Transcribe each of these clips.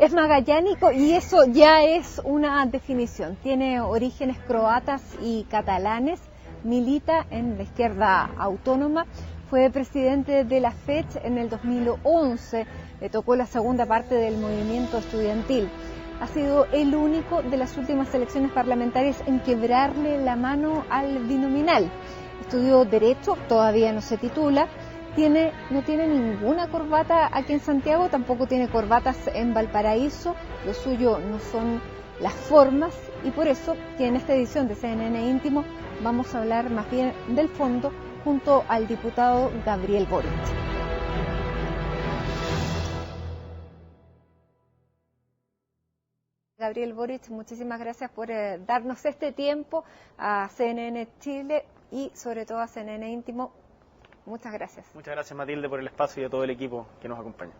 Es magallánico y eso ya es una definición. Tiene orígenes croatas y catalanes, milita en la izquierda autónoma, fue presidente de la FECH en el 2011, le tocó la segunda parte del movimiento estudiantil. Ha sido el único de las últimas elecciones parlamentarias en quebrarle la mano al binominal. Estudió Derecho, todavía no se titula. No tiene ninguna corbata aquí en Santiago, tampoco tiene corbatas en Valparaíso. Lo suyo no son las formas y por eso que en esta edición de CNN Íntimo vamos a hablar más bien del fondo junto al diputado Gabriel Boric. Gabriel Boric, muchísimas gracias por darnos este tiempo a CNN Chile y sobre todo a CNN Íntimo. Muchas gracias. Muchas gracias, Matilde, por el espacio y a todo el equipo que nos acompaña.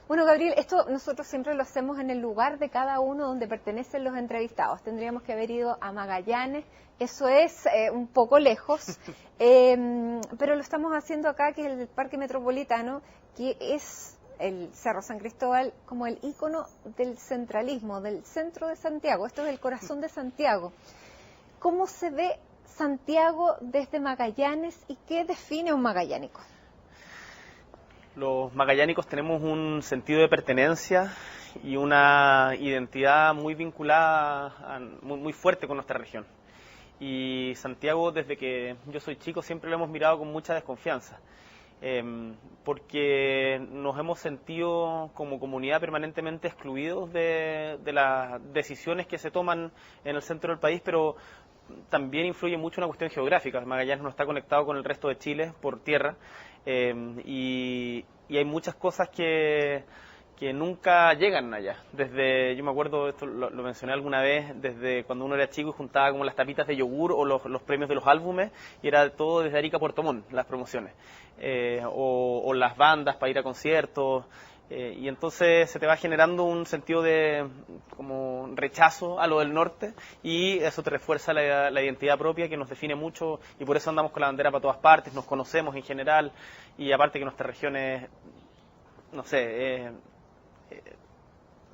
Bueno, Gabriel, esto nosotros siempre lo hacemos en el lugar de cada uno donde pertenecen los entrevistados. Tendríamos que haber ido a Magallanes, eso es un poco lejos, pero lo estamos haciendo acá, que es el Parque Metropolitano, que es el Cerro San Cristóbal como el ícono del centralismo, del centro de Santiago. Esto es el corazón de Santiago. ¿Cómo se ve Santiago desde Magallanes y qué define un magallánico? Los magallánicos tenemos un sentido de pertenencia y una identidad muy vinculada, muy fuerte con nuestra región. Y Santiago, desde que yo soy chico, siempre lo hemos mirado con mucha desconfianza, porque nos hemos sentido como comunidad permanentemente excluidos de las decisiones que se toman en el centro del país, pero también influye mucho una cuestión geográfica. Magallanes no está conectado con el resto de Chile por tierra, y hay muchas cosas que nunca llegan allá. Yo me acuerdo, esto lo mencioné alguna vez, desde cuando uno era chico y juntaba como las tapitas de yogur o los premios de los álbumes, y era todo desde Arica a Puerto Montt, las promociones, o las bandas para ir a conciertos. Y entonces se te va generando un sentido de como rechazo a lo del norte y eso te refuerza la identidad propia que nos define mucho y por eso andamos con la bandera para todas partes, nos conocemos en general y aparte que nuestra región es, no sé,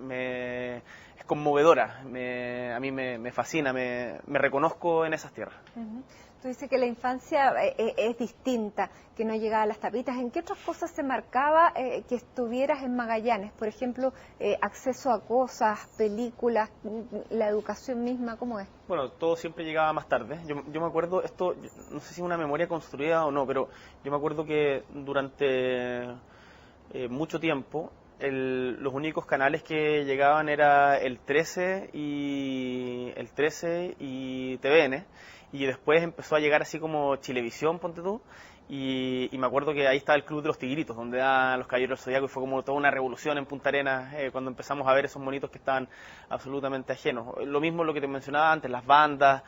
es conmovedora, a mí me fascina, me reconozco en esas tierras. Uh-huh. Tú dices que la infancia es distinta, que no llegaba a las tapitas. ¿En qué otras cosas se marcaba que estuvieras en Magallanes? Por ejemplo, acceso a cosas, películas, la educación misma, ¿cómo es? Bueno, todo siempre llegaba más tarde. Yo me acuerdo, esto, no sé si es una memoria construida o no, pero yo me acuerdo que durante mucho tiempo los únicos canales que llegaban era el 13 y TVN, y después empezó a llegar así como Chilevisión, ponte tú, y me acuerdo que ahí estaba el Club de los Tigritos, donde daban los Caballeros del Zodiaco, y fue como toda una revolución en Punta Arenas cuando empezamos a ver esos monitos que estaban absolutamente ajenos. Lo mismo lo que te mencionaba antes, las bandas.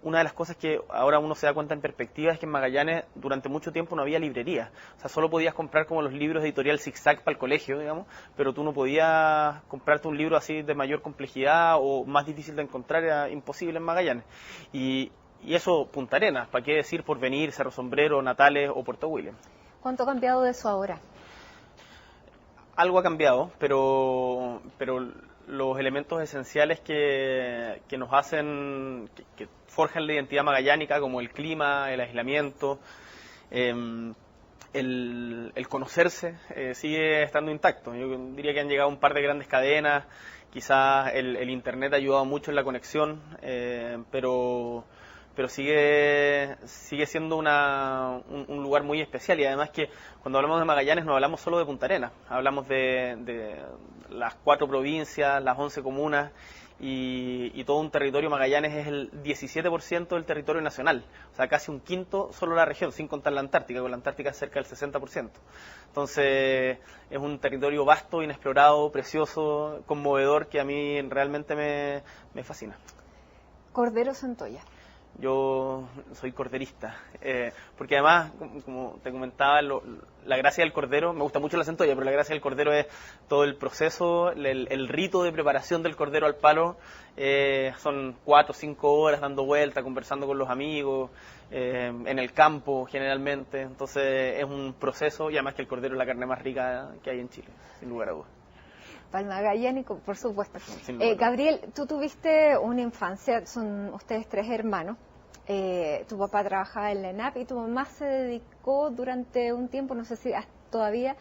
Una de las cosas que ahora uno se da cuenta en perspectiva es que en Magallanes durante mucho tiempo no había librería. O sea, solo podías comprar como los libros de editorial Zigzag para el colegio, digamos, pero tú no podías comprarte un libro así de mayor complejidad o más difícil de encontrar, era imposible en Magallanes. Y eso, Punta Arenas, ¿para qué decir Porvenir, Cerro Sombrero, Natales o Puerto William? ¿Cuánto ha cambiado de eso ahora? Algo ha cambiado, pero los elementos esenciales que nos hacen, que forjan la identidad magallánica, como el clima, el aislamiento, el conocerse, sigue estando intacto. Yo diría que han llegado un par de grandes cadenas, quizás el internet ha ayudado mucho en la conexión, pero sigue siendo un lugar muy especial, y además que cuando hablamos de Magallanes no hablamos solo de Punta Arenas, hablamos de las 4 provincias, las 11 comunas y todo un territorio. Magallanes es el 17% del territorio nacional, o sea, casi un quinto solo la región, sin contar la Antártica, con la Antártica es cerca del 60%. Entonces es un territorio vasto, inexplorado, precioso, conmovedor, que a mí realmente me fascina. Cordero Santoya. Yo soy corderista, porque además, como te comentaba, la gracia del cordero, me gusta mucho la centolla, pero la gracia del cordero es todo el proceso, el rito de preparación del cordero al palo. Son 4 o 5 horas dando vuelta, conversando con los amigos, en el campo generalmente. Entonces es un proceso, y además que el cordero es la carne más rica que hay en Chile, sin lugar a dudas. para el Magallánico, por supuesto. Sí, Gabriel, tú tuviste una infancia, son ustedes 3 hermanos. Tu papá trabajaba en la ENAP y tu mamá se dedicó durante un tiempo, no sé si todavía,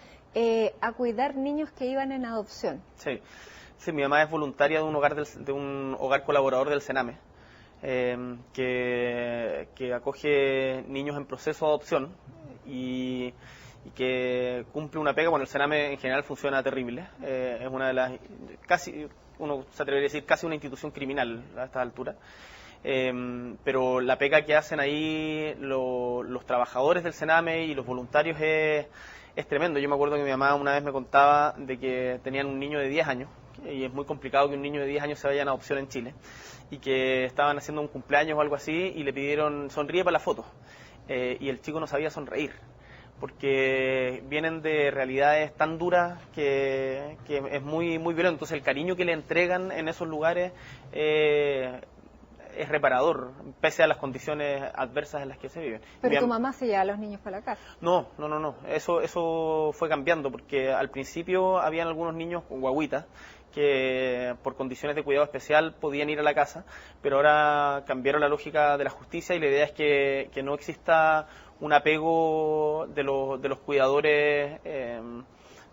a cuidar niños que iban en adopción. Sí, sí, mi mamá es voluntaria de un hogar colaborador del Sename, que acoge niños en proceso de adopción y que cumple una pega. Bueno, el Sename en general funciona terrible, es una de las, casi, uno se atrevería a decir, casi una institución criminal a estas alturas. Pero la pega que hacen ahí los trabajadores del Sename y los voluntarios es tremendo. Yo me acuerdo que mi mamá una vez me contaba de que tenían un niño de 10 años, y es muy complicado que un niño de 10 años se vaya en adopción en Chile, y que estaban haciendo un cumpleaños o algo así y le pidieron sonríe para la foto, y el chico no sabía sonreír, porque vienen de realidades tan duras que es muy, muy violento. Entonces el cariño que le entregan en esos lugares es reparador, pese a las condiciones adversas en las que se viven. Pero tu mamá se lleva a los niños para la casa. No. Eso fue cambiando, porque al principio habían algunos niños con guaguitas que por condiciones de cuidado especial podían ir a la casa, pero ahora cambiaron la lógica de la justicia y la idea es que no exista un apego de los cuidadores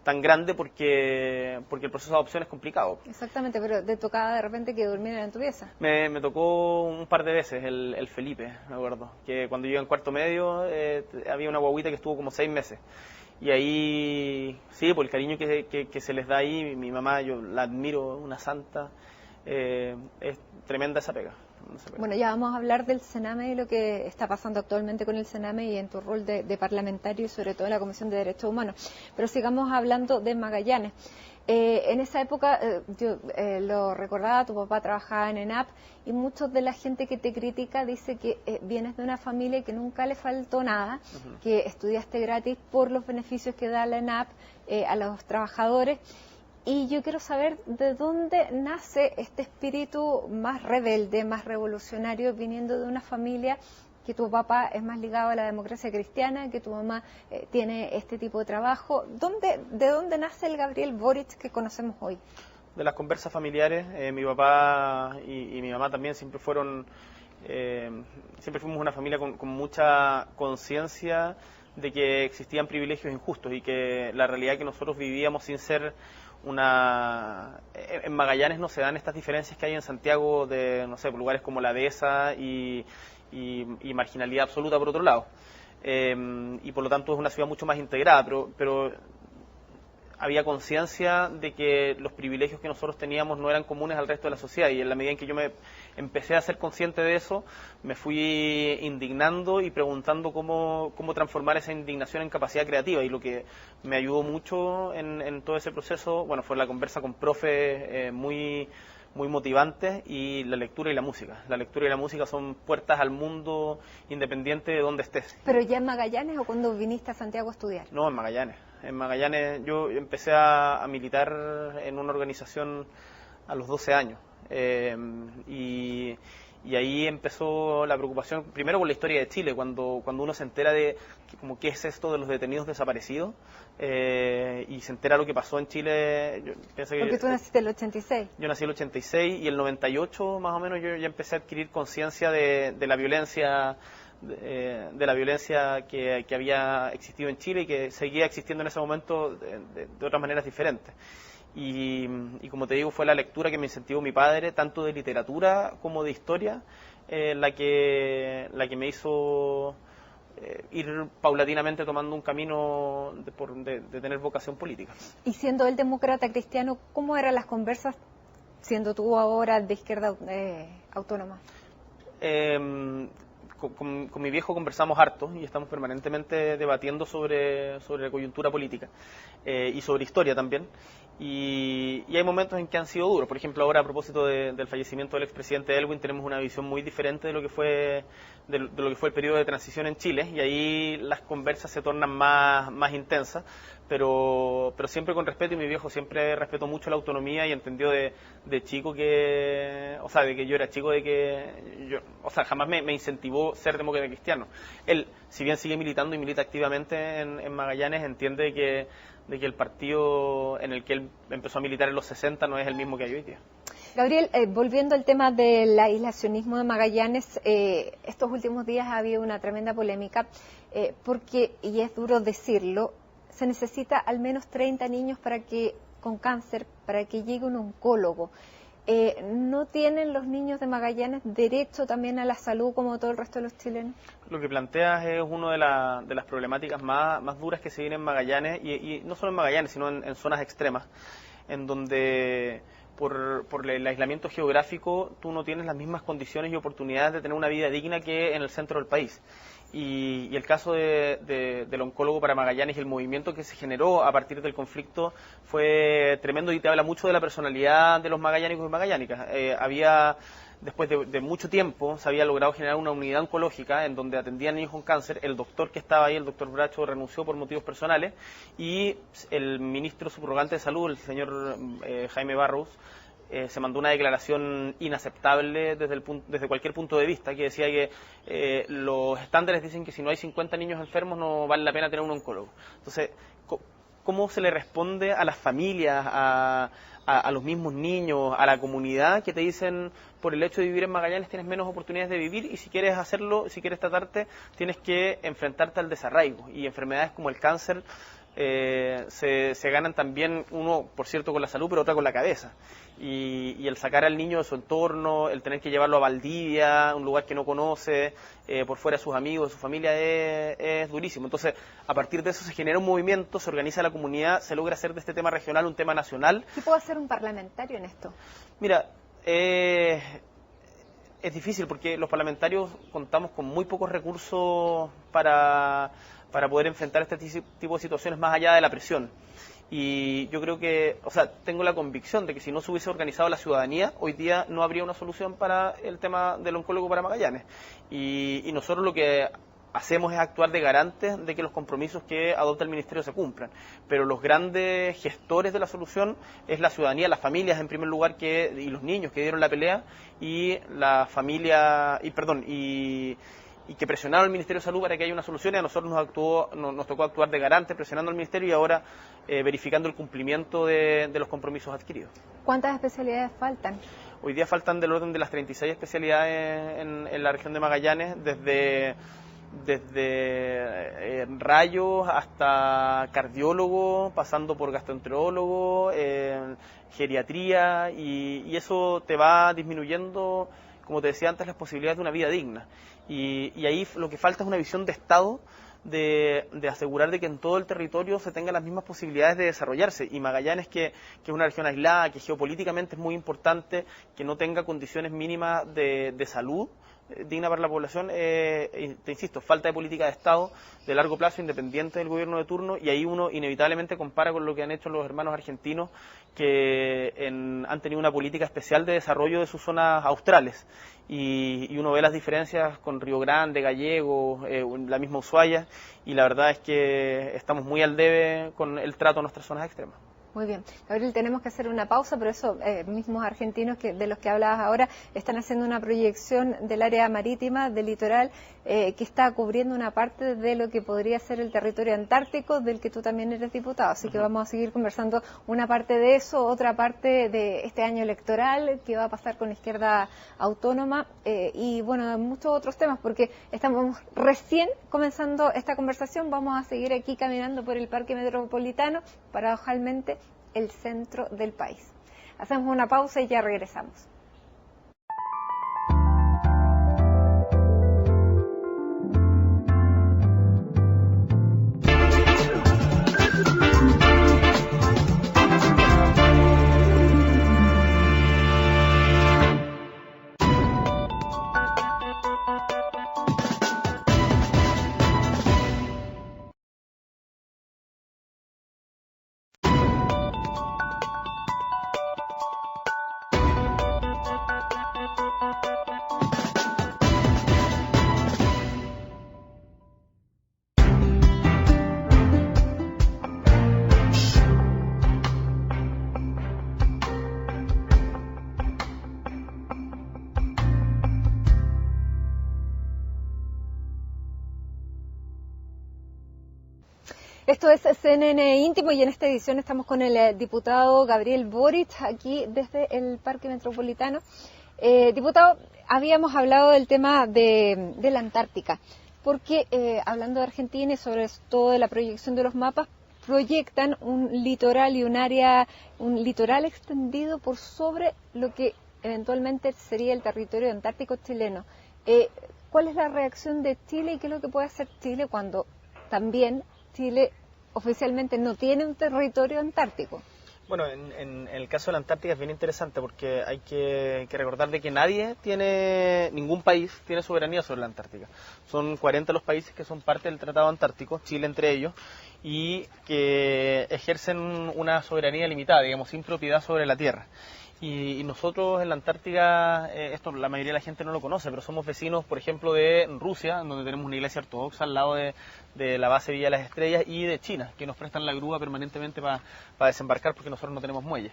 tan grande, porque el proceso de adopción es complicado. Exactamente, pero te tocaba de repente que durmieran en tu pieza. Me tocó un par de veces el Felipe, me acuerdo, que cuando yo iba en cuarto medio había una guaguita que estuvo como 6 meses. Y ahí, sí, por el cariño que se les da ahí, mi mamá, yo la admiro, una santa, es tremenda esa pega. Bueno, ya vamos a hablar del Sename y lo que está pasando actualmente con el Sename y en tu rol de parlamentario y sobre todo en la Comisión de Derechos Humanos. Pero sigamos hablando de Magallanes. En esa época, yo lo recordaba, tu papá trabajaba en ENAP y muchos de la gente que te critica dice que vienes de una familia que nunca le faltó nada, que estudiaste gratis por los beneficios que da la ENAP a los trabajadores. Y yo quiero saber de dónde nace este espíritu más rebelde, más revolucionario, viniendo de una familia que tu papá es más ligado a la democracia cristiana, que tu mamá tiene este tipo de trabajo. ¿De dónde nace el Gabriel Boric que conocemos hoy? De las conversas familiares. Mi papá y mi mamá también siempre fuimos una familia con mucha conciencia de que existían privilegios injustos y que la realidad que nosotros vivíamos sin ser en Magallanes no se dan estas diferencias que hay en Santiago de, no sé, lugares como la dehesa y marginalidad absoluta por otro lado. Y por lo tanto es una ciudad mucho más integrada, pero había conciencia de que los privilegios que nosotros teníamos no eran comunes al resto de la sociedad, y en la medida en que yo me empecé a ser consciente de eso, me fui indignando y preguntando cómo transformar esa indignación en capacidad creativa, y lo que me ayudó mucho en todo ese proceso, bueno, fue la conversa con profes muy motivantes, y la lectura y la música. La lectura y la música son puertas al mundo independiente de donde estés. ¿Pero ya en Magallanes o cuando viniste a Santiago a estudiar? No, en Magallanes. En Magallanes yo empecé a militar en una organización a los 12 años. Y ahí empezó la preocupación, primero por la historia de Chile, cuando uno se entera de qué es esto de los detenidos desaparecidos, y se entera lo que pasó en Chile. Porque tú naciste en el 86. Yo nací en el 86 y el 98 más o menos yo ya empecé a adquirir conciencia de la violencia, de la violencia que había existido en Chile y que seguía existiendo en ese momento de otras maneras diferentes. Y como te digo, fue la lectura que me incentivó mi padre, tanto de literatura como de historia, la que me hizo ir paulatinamente tomando un camino de tener vocación política. Y siendo él demócrata cristiano, ¿cómo eran las conversas siendo tú ahora de izquierda autónoma? Con mi viejo conversamos harto y estamos permanentemente debatiendo sobre la coyuntura política y sobre historia también. Y hay momentos en que han sido duros. Por ejemplo, ahora a propósito del fallecimiento del expresidente Elwin, tenemos una visión muy diferente de lo que fue el periodo de transición en Chile, y ahí las conversas se tornan más intensas, pero siempre con respeto, y mi viejo siempre respetó mucho la autonomía y entendió de chico de que yo era chico, jamás me incentivó ser demócrata cristiano. Él, si bien sigue militando y milita activamente en Magallanes, entiende que de que el partido en el que él empezó a militar en los 60 no es el mismo que hay hoy día. Gabriel, volviendo al tema del aislacionismo de Magallanes, estos últimos días ha habido una tremenda polémica porque, y es duro decirlo, se necesita al menos 30 niños con cáncer para que llegue un oncólogo. ¿No tienen los niños de Magallanes derecho también a la salud como todo el resto de los chilenos? Lo que planteas es una de las problemáticas más duras que se vienen en Magallanes, y no solo en Magallanes, sino en zonas extremas, en donde por el aislamiento geográfico tú no tienes las mismas condiciones y oportunidades de tener una vida digna que en el centro del país. Y el caso del oncólogo para Magallanes y el movimiento que se generó a partir del conflicto fue tremendo, y te habla mucho de la personalidad de los magallánicos y magallánicas. Después de mucho tiempo, se había logrado generar una unidad oncológica en donde atendían niños con cáncer. El doctor que estaba ahí, el doctor Bracho, renunció por motivos personales, y el ministro subrogante de salud, el señor Jaime Barros, se mandó una declaración inaceptable desde cualquier punto de vista, que decía que los estándares dicen que si no hay 50 niños enfermos no vale la pena tener un oncólogo. Entonces, ¿cómo se le responde a las familias, a los mismos niños, a la comunidad que te dicen por el hecho de vivir en Magallanes tienes menos oportunidades de vivir, y si quieres hacerlo, si quieres tratarte, tienes que enfrentarte al desarraigo? Y enfermedades como el cáncer se ganan también, uno por cierto con la salud, pero otra con la cabeza, y el sacar al niño de su entorno, el tener que llevarlo a Valdivia, un lugar que no conoce, por fuera de sus amigos, de su familia, es durísimo. Entonces, a partir de eso se genera un movimiento, se organiza la comunidad, se logra hacer de este tema regional un tema nacional. ¿Qué puede hacer un parlamentario en esto? Mira, es difícil porque los parlamentarios contamos con muy pocos recursos para poder enfrentar este tipo de situaciones más allá de la presión. Y yo creo que, tengo la convicción de que si no se hubiese organizado la ciudadanía, hoy día no habría una solución para el tema del oncólogo para Magallanes. Y nosotros lo que hacemos es actuar de garantes de que los compromisos que adopta el Ministerio se cumplan. Pero los grandes gestores de la solución es la ciudadanía, las familias en primer lugar, y los niños que dieron la pelea, y la familia, y que presionaron al Ministerio de Salud para que haya una solución, y a nosotros nos tocó actuar de garante, presionando al Ministerio, y ahora verificando el cumplimiento de los compromisos adquiridos. ¿Cuántas especialidades faltan? Hoy día faltan del orden de las 36 especialidades en la región de Magallanes, desde rayos hasta cardiólogo, pasando por gastroenterólogo, geriatría, y eso te va disminuyendo, como te decía antes, las posibilidades de una vida digna. Y ahí lo que falta es una visión de Estado, de asegurar de que en todo el territorio se tengan las mismas posibilidades de desarrollarse. Y Magallanes, que es una región aislada, que geopolíticamente es muy importante, que no tenga condiciones mínimas de salud digna para la población, te insisto, falta de política de Estado de largo plazo, independiente del gobierno de turno, y ahí uno inevitablemente compara con lo que han hecho los hermanos argentinos, que han tenido una política especial de desarrollo de sus zonas australes, y uno ve las diferencias con Río Grande, Gallegos, la misma Ushuaia, y la verdad es que estamos muy al debe con el trato a nuestras zonas extremas. Muy bien. Gabriel, tenemos que hacer una pausa, pero eso, mismos argentinos de los que hablabas ahora, están haciendo una proyección del área marítima, del litoral, que está cubriendo una parte de lo que podría ser el territorio antártico, del que tú también eres diputado. Así que vamos a seguir conversando una parte de eso, otra parte de este año electoral, que va a pasar con la izquierda autónoma, y bueno, muchos otros temas, porque estamos recién comenzando esta conversación. Vamos a seguir aquí caminando por el Parque Metropolitano, paradojalmente el centro del país. Hacemos una pausa y ya regresamos. Esto es CNN Íntimo y en esta edición estamos con el diputado Gabriel Boric aquí desde el Parque Metropolitano. Diputado, habíamos hablado del tema de la Antártica, porque hablando de Argentina y sobre todo de la proyección de los mapas, proyectan un litoral y un litoral extendido por sobre lo que eventualmente sería el territorio antártico chileno. ¿Cuál es la reacción de Chile y qué es lo que puede hacer Chile cuando también Chile oficialmente no tiene un territorio antártico? Bueno, en el caso de la Antártica es bien interesante porque hay que recordar de que ningún país tiene soberanía sobre la Antártica. Son 40 los países que son parte del Tratado Antártico, Chile entre ellos, y que ejercen una soberanía limitada, digamos, sin propiedad sobre la Tierra. Y nosotros en la Antártica, esto la mayoría de la gente no lo conoce, pero somos vecinos, por ejemplo, de Rusia, donde tenemos una iglesia ortodoxa al lado de la base Villa de las Estrellas, y de China, que nos prestan la grúa permanentemente para desembarcar porque nosotros no tenemos muelles.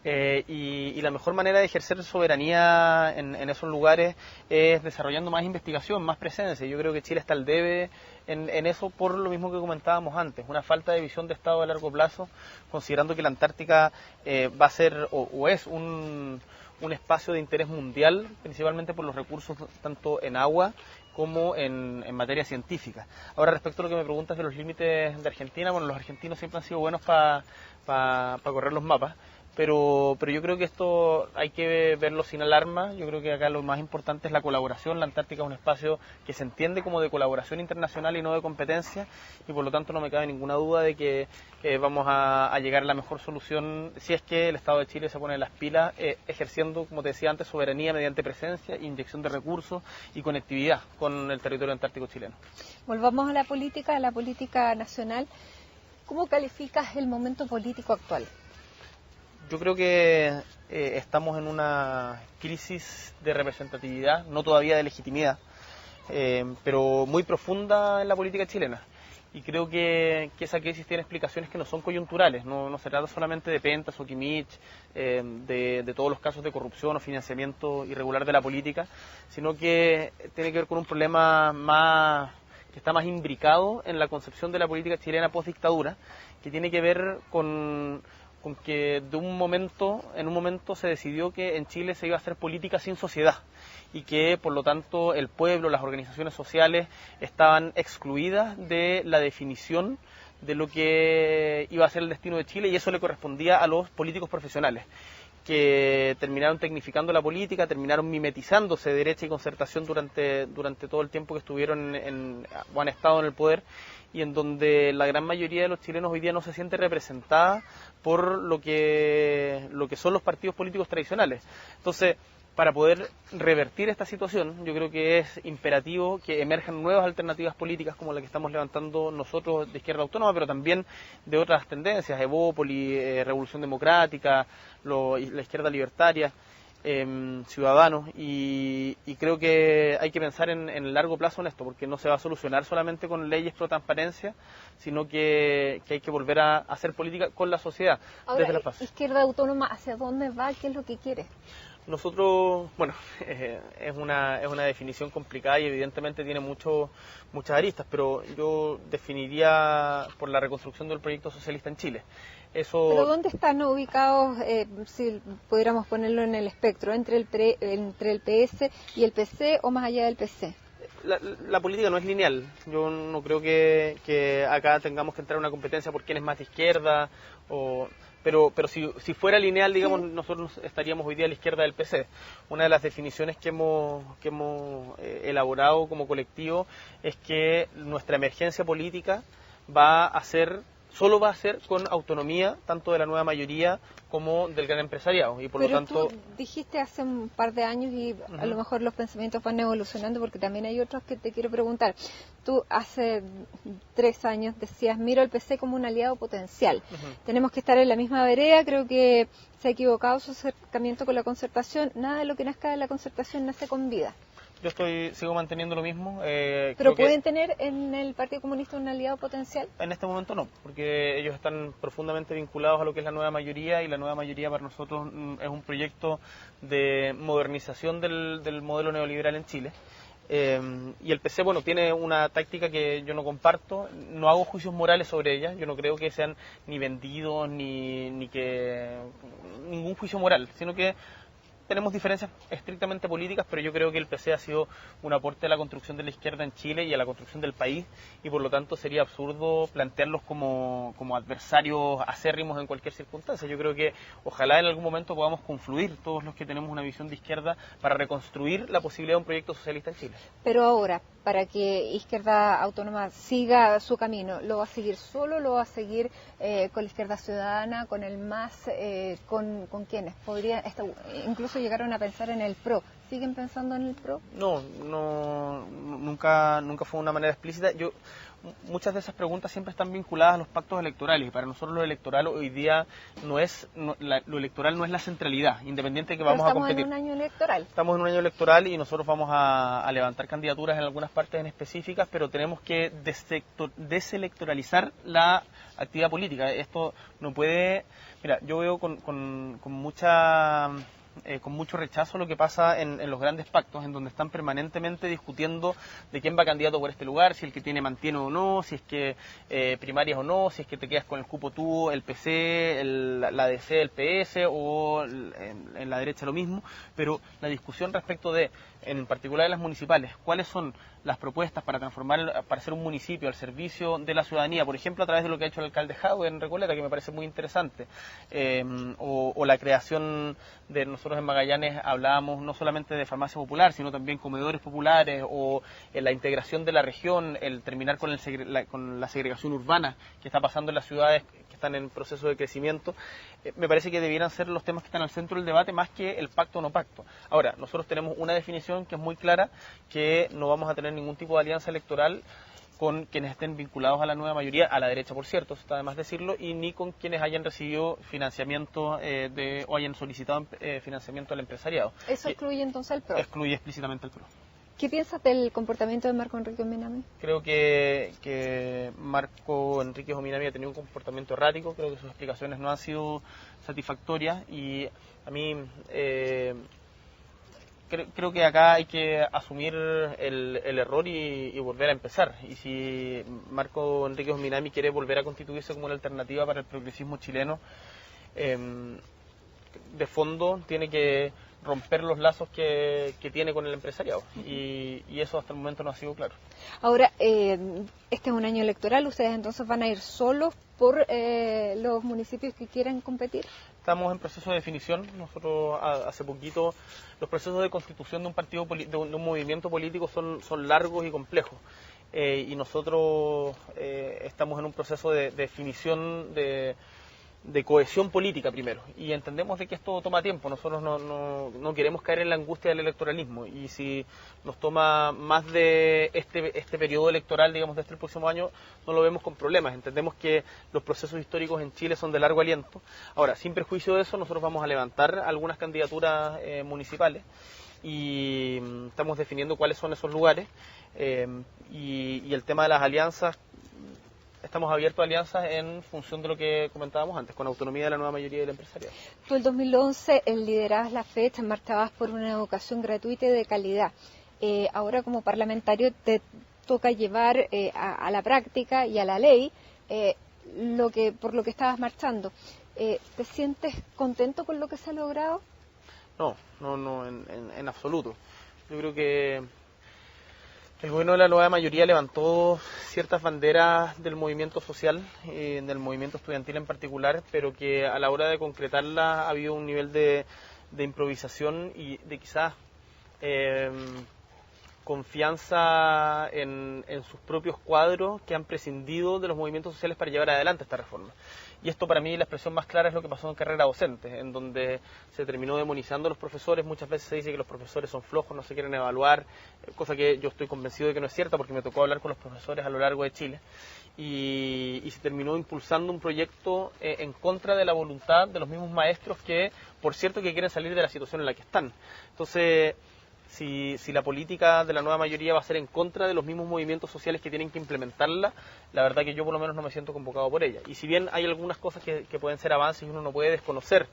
Y la mejor manera de ejercer soberanía en esos lugares es desarrollando más investigación, más presencia. Yo creo que Chile está al debe en eso por lo mismo que comentábamos antes, una falta de visión de Estado a largo plazo, considerando que la Antártica va a ser o es un espacio de interés mundial, principalmente por los recursos tanto en agua como en materia científica. Ahora, respecto a lo que me preguntas de los límites de Argentina, bueno, los argentinos siempre han sido buenos para correr los mapas. Pero yo creo que esto hay que verlo sin alarma. Yo creo que acá lo más importante es la colaboración. La Antártica es un espacio que se entiende como de colaboración internacional y no de competencia, y por lo tanto no me cabe ninguna duda de que vamos a llegar a la mejor solución si es que el Estado de Chile se pone las pilas, ejerciendo, como te decía antes, soberanía mediante presencia, inyección de recursos y conectividad con el territorio antártico chileno. Volvamos a la política nacional. ¿Cómo calificas el momento político actual? Yo creo que estamos en una crisis de representatividad, no todavía de legitimidad, pero muy profunda en la política chilena. Y creo que esa crisis tiene explicaciones que no son coyunturales, no se trata solamente de Pentas o Kimmich, de todos los casos de corrupción o financiamiento irregular de la política, sino que tiene que ver con un problema que está más imbricado en la concepción de la política chilena post-dictadura, que tiene que ver con que en un momento se decidió que en Chile se iba a hacer política sin sociedad y que por lo tanto el pueblo, las organizaciones sociales estaban excluidas de la definición de lo que iba a ser el destino de Chile, y eso le correspondía a los políticos profesionales, que terminaron tecnificando la política, terminaron mimetizándose derecha y concertación durante todo el tiempo que estuvieron o han estado en el poder, y en donde la gran mayoría de los chilenos hoy día no se siente representada por lo que son los partidos políticos tradicionales. Entonces, para poder revertir esta situación, yo creo que es imperativo que emerjan nuevas alternativas políticas como la que estamos levantando nosotros de Izquierda Autónoma, pero también de otras tendencias, Evópoli, Revolución Democrática, la izquierda libertaria, Ciudadanos, y creo que hay que pensar en el largo plazo en esto, porque no se va a solucionar solamente con leyes pro transparencia, sino que hay que volver a hacer política con la sociedad. Ahora, desde la base. Izquierda Autónoma, ¿hacia dónde va? ¿Qué es lo que quiere? Nosotros, bueno, es una definición complicada y evidentemente tiene muchas aristas, pero yo definiría por la reconstrucción del proyecto socialista en Chile. ¿Pero dónde están ubicados, si pudiéramos ponerlo en el espectro, entre el PS y el PC o más allá del PC? La política no es lineal. Yo no creo que acá tengamos que entrar en una competencia por quién es más de izquierda, pero si fuera lineal, digamos, nosotros estaríamos hoy día a la izquierda del PC. Una de las definiciones que hemos elaborado como colectivo es que nuestra emergencia política solo va a ser con autonomía tanto de la nueva mayoría como del gran empresariado, y por lo tanto... Tú dijiste hace un par de años, y a lo mejor los pensamientos van evolucionando, porque también hay otros que te quiero preguntar. Tú hace 3 años decías, miro al PC como un aliado potencial. Tenemos que estar en la misma vereda. Creo que se ha equivocado su acercamiento con la concertación. Nada de lo que nazca de la concertación nace con vida. Yo sigo manteniendo lo mismo. ¿Pero pueden tener en el Partido Comunista un aliado potencial? En este momento no, porque ellos están profundamente vinculados a lo que es la nueva mayoría, y la nueva mayoría para nosotros es un proyecto de modernización del modelo neoliberal en Chile. Y el PC, bueno, tiene una táctica que yo no comparto, no hago juicios morales sobre ella, yo no creo que sean ni vendidos ni que ningún juicio moral, sino que tenemos diferencias estrictamente políticas, pero yo creo que el PC ha sido un aporte a la construcción de la izquierda en Chile y a la construcción del país, y por lo tanto sería absurdo plantearlos como adversarios acérrimos en cualquier circunstancia. Yo creo que ojalá en algún momento podamos confluir todos los que tenemos una visión de izquierda para reconstruir la posibilidad de un proyecto socialista en Chile. Pero ahora, para que Izquierda Autónoma siga su camino, ¿lo va a seguir solo? ¿Lo va a seguir con la Izquierda Ciudadana, con el MAS, con quienes? ¿Podría incluso llegaron a pensar en el PRO? ¿Siguen pensando en el PRO? No, nunca fue de una manera explícita. Muchas de esas preguntas siempre están vinculadas a los pactos electorales, y para nosotros lo electoral hoy día lo electoral no es la centralidad, independiente de que vamos a competir. Estamos en un año electoral. Estamos en un año electoral y nosotros vamos a levantar candidaturas en algunas partes en específicas, pero tenemos que deselectoralizar la actividad política. Esto no puede... Mira, yo veo con mucho rechazo lo que pasa en los grandes pactos, en donde están permanentemente discutiendo de quién va candidato por este lugar, si el que tiene mantiene o no, si es que primarias o no, si es que te quedas con el cupo tú, el PC, la DC, el PS, o en la derecha lo mismo, pero la discusión respecto de, en particular de las municipales, cuáles son las propuestas para para hacer un municipio al servicio de la ciudadanía, por ejemplo a través de lo que ha hecho el alcalde Jadwe en Recoleta, que me parece muy interesante, o la creación de, nosotros en Magallanes hablábamos no solamente de farmacia popular, sino también comedores populares, o la integración de la región, el terminar con la segregación urbana que está pasando en las ciudades que están en proceso de crecimiento. Me parece que debieran ser los temas que están al centro del debate más que el pacto o no pacto. Ahora, nosotros tenemos una definición que es muy clara, que no vamos a tener ningún tipo de alianza electoral con quienes estén vinculados a la nueva mayoría, a la derecha por cierto, está de más decirlo, y ni con quienes hayan recibido financiamiento o hayan solicitado financiamiento al empresariado. ¿Eso excluye entonces al PRO? Excluye explícitamente al PRO. ¿Qué piensas del comportamiento de Marco Enrique Ominami? Creo que Marco Enrique Ominami ha tenido un comportamiento errático, creo que sus explicaciones no han sido satisfactorias, y a mí creo que acá hay que asumir el error y volver a empezar. Y si Marco Enrique Ominami quiere volver a constituirse como una alternativa para el progresismo chileno, de fondo tiene que romper los lazos que tiene con el empresariado, y eso hasta el momento no ha sido claro. Ahora, este es un año electoral, ¿ustedes entonces van a ir solos por los municipios que quieran competir? Estamos en proceso de definición. Nosotros hace poquito, los procesos de constitución de un partido, de un movimiento político son largos y complejos, y nosotros estamos en un proceso de definición de cohesión política primero, y entendemos de que esto toma tiempo. Nosotros no queremos caer en la angustia del electoralismo, y si nos toma más de este periodo electoral, digamos, de este próximo año, no lo vemos con problemas. Entendemos que los procesos históricos en Chile son de largo aliento. Ahora, sin perjuicio de eso, nosotros vamos a levantar algunas candidaturas municipales, y estamos definiendo cuáles son esos lugares, y el tema de las alianzas, estamos abiertos a alianzas en función de lo que comentábamos antes, con autonomía de la nueva mayoría del empresariado. Tú en 2011 liderabas la fecha, marchabas por una educación gratuita y de calidad. Ahora como parlamentario te toca llevar a la práctica y a la ley por lo que estabas marchando. ¿Te sientes contento con lo que se ha logrado? No, en absoluto. Yo creo que el gobierno de la nueva mayoría levantó ciertas banderas del movimiento social, del movimiento estudiantil en particular, pero que a la hora de concretarlas ha habido un nivel de improvisación y de quizás confianza en sus propios cuadros, que han prescindido de los movimientos sociales para llevar adelante esta reforma. Y esto, para mí, la expresión más clara es lo que pasó en carrera docente, en donde se terminó demonizando a los profesores. Muchas veces se dice que los profesores son flojos, no se quieren evaluar, cosa que yo estoy convencido de que no es cierta, porque me tocó hablar con los profesores a lo largo de Chile, y se terminó impulsando un proyecto en contra de la voluntad de los mismos maestros, que, por cierto, que quieren salir de la situación en la que están. Entonces, si la política de la nueva mayoría va a ser en contra de los mismos movimientos sociales que tienen que implementarla, la verdad que yo por lo menos no me siento convocado por ella. Y si bien hay algunas cosas que pueden ser avances y uno no puede desconocer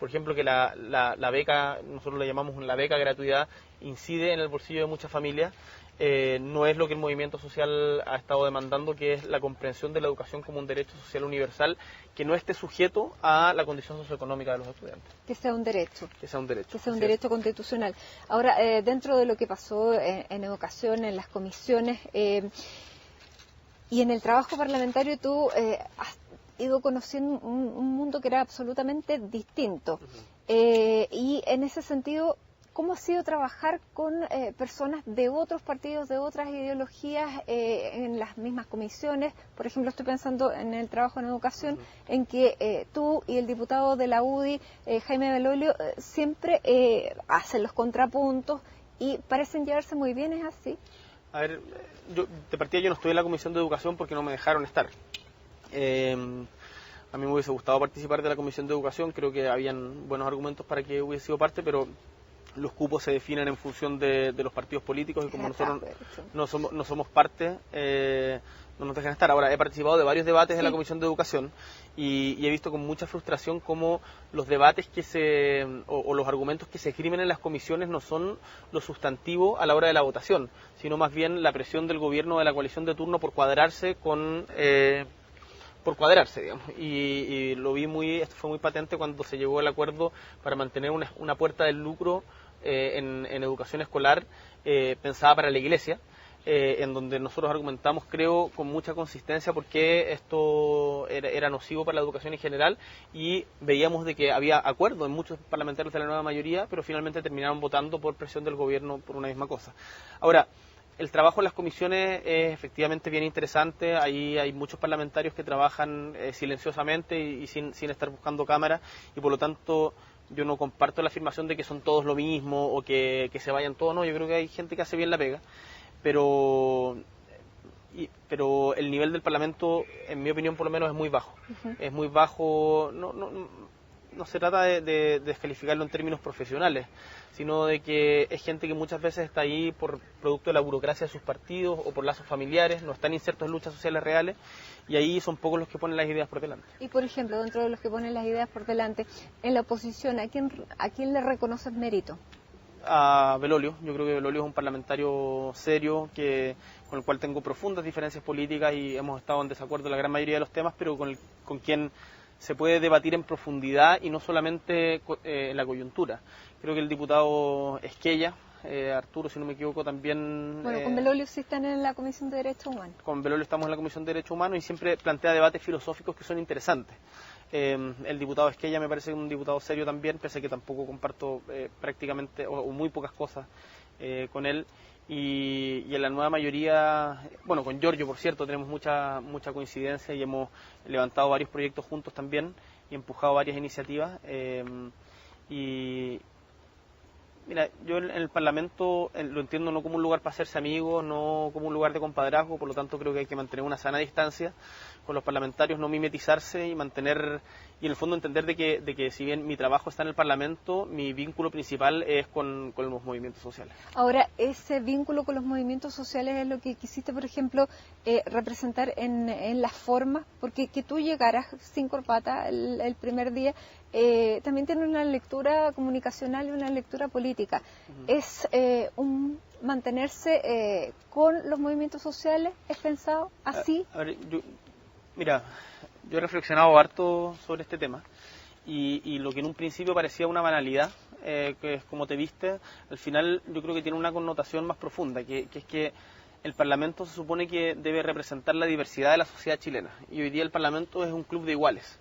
por ejemplo, que la beca, nosotros la llamamos la beca gratuidad, incide en el bolsillo de muchas familias. No es lo que el movimiento social ha estado demandando, que es la comprensión de la educación como un derecho social universal que no esté sujeto a la condición socioeconómica de los estudiantes. Que sea un derecho. Que sea un derecho. Que sea un derecho constitucional. Ahora, dentro de lo que pasó en educación, en las comisiones y en el trabajo parlamentario, tú has ido conociendo un mundo que era absolutamente distinto. Y en ese sentido, ¿cómo ha sido trabajar con personas de otros partidos, de otras ideologías, en las mismas comisiones? Por ejemplo, estoy pensando en el trabajo en educación, en que tú y el diputado de la UDI, Jaime Belolio, siempre hacen los contrapuntos y parecen llevarse muy bien, ¿es así? A ver, de partida yo no estuve en la Comisión de Educación porque no me dejaron estar. A mí me hubiese gustado participar de la Comisión de Educación, creo que habían buenos argumentos para que hubiese sido parte, pero los cupos se definen en función de los partidos políticos y como nosotros no somos parte, no nos dejan estar. Ahora, he participado de varios debates en la Comisión de Educación y he visto con mucha frustración cómo los debates o los argumentos que se esgrimen en las comisiones no son lo sustantivo a la hora de la votación, sino más bien la presión del gobierno de la coalición de turno por cuadrarse digamos, y lo vi esto fue muy patente cuando se llegó al acuerdo para mantener una puerta del lucro en educación escolar pensada para la Iglesia, en donde nosotros argumentamos, creo, con mucha consistencia por qué esto era nocivo para la educación en general, y veíamos de que había acuerdo en muchos parlamentarios de la nueva mayoría, pero finalmente terminaron votando por presión del gobierno por una misma cosa. Ahora, el trabajo en las comisiones es efectivamente bien interesante. Ahí hay muchos parlamentarios que trabajan silenciosamente y sin estar buscando cámara, y por lo tanto yo no comparto la afirmación de que son todos lo mismo o que se vayan todos. No, yo creo que hay gente que hace bien la pega, pero el nivel del Parlamento, en mi opinión por lo menos, es muy bajo. Es muy bajo. No se trata de descalificarlo en términos profesionales, sino de que es gente que muchas veces está ahí por producto de la burocracia de sus partidos o por lazos familiares, no están insertos en luchas sociales reales, y ahí son pocos los que ponen las ideas por delante. Y por ejemplo, dentro de los que ponen las ideas por delante, en la oposición, ¿a quién le reconoces mérito? A Belolio. Yo creo que Belolio es un parlamentario serio, con el cual tengo profundas diferencias políticas y hemos estado en desacuerdo en la gran mayoría de los temas, pero con quien se puede debatir en profundidad y no solamente en la coyuntura. Creo que el diputado Esquella, Arturo, si no me equivoco, también... Bueno, con Belolio sí están en la Comisión de Derechos Humanos. Con Belolio estamos en la Comisión de Derechos Humanos y siempre plantea debates filosóficos que son interesantes. El diputado Esquella me parece un diputado serio también, pese a que tampoco comparto prácticamente o muy pocas cosas con él. Y en la nueva mayoría, bueno, con Giorgio, por cierto, tenemos mucha coincidencia y hemos levantado varios proyectos juntos también y empujado varias iniciativas. Y mira, yo en el Parlamento lo entiendo no como un lugar para hacerse amigos, no como un lugar de compadrazgo, por lo tanto creo que hay que mantener una sana distancia con los parlamentarios, no mimetizarse y en el fondo entender de que si bien mi trabajo está en el Parlamento, mi vínculo principal es con los movimientos sociales. Ahora, ese vínculo con los movimientos sociales es lo que quisiste, por ejemplo, representar en las formas, porque que tú llegaras sin corbata el primer día, también tiene una lectura comunicacional y una lectura política. Es mantenerse con los movimientos sociales, ¿es pensado así? A ver, mira, yo he reflexionado harto sobre este tema y lo que en un principio parecía una banalidad, que es como te viste, al final yo creo que tiene una connotación más profunda, que es que el Parlamento se supone que debe representar la diversidad de la sociedad chilena, y hoy día el Parlamento es un club de iguales,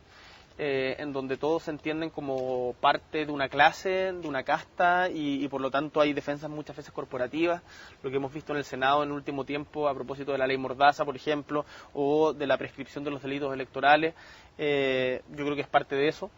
en donde todos se entienden como parte de una clase, de una casta, y por lo tanto hay defensas muchas veces corporativas, lo que hemos visto en el Senado en el último tiempo a propósito de la ley Mordaza, por ejemplo, o de la prescripción de los delitos electorales. Yo creo que es parte de eso.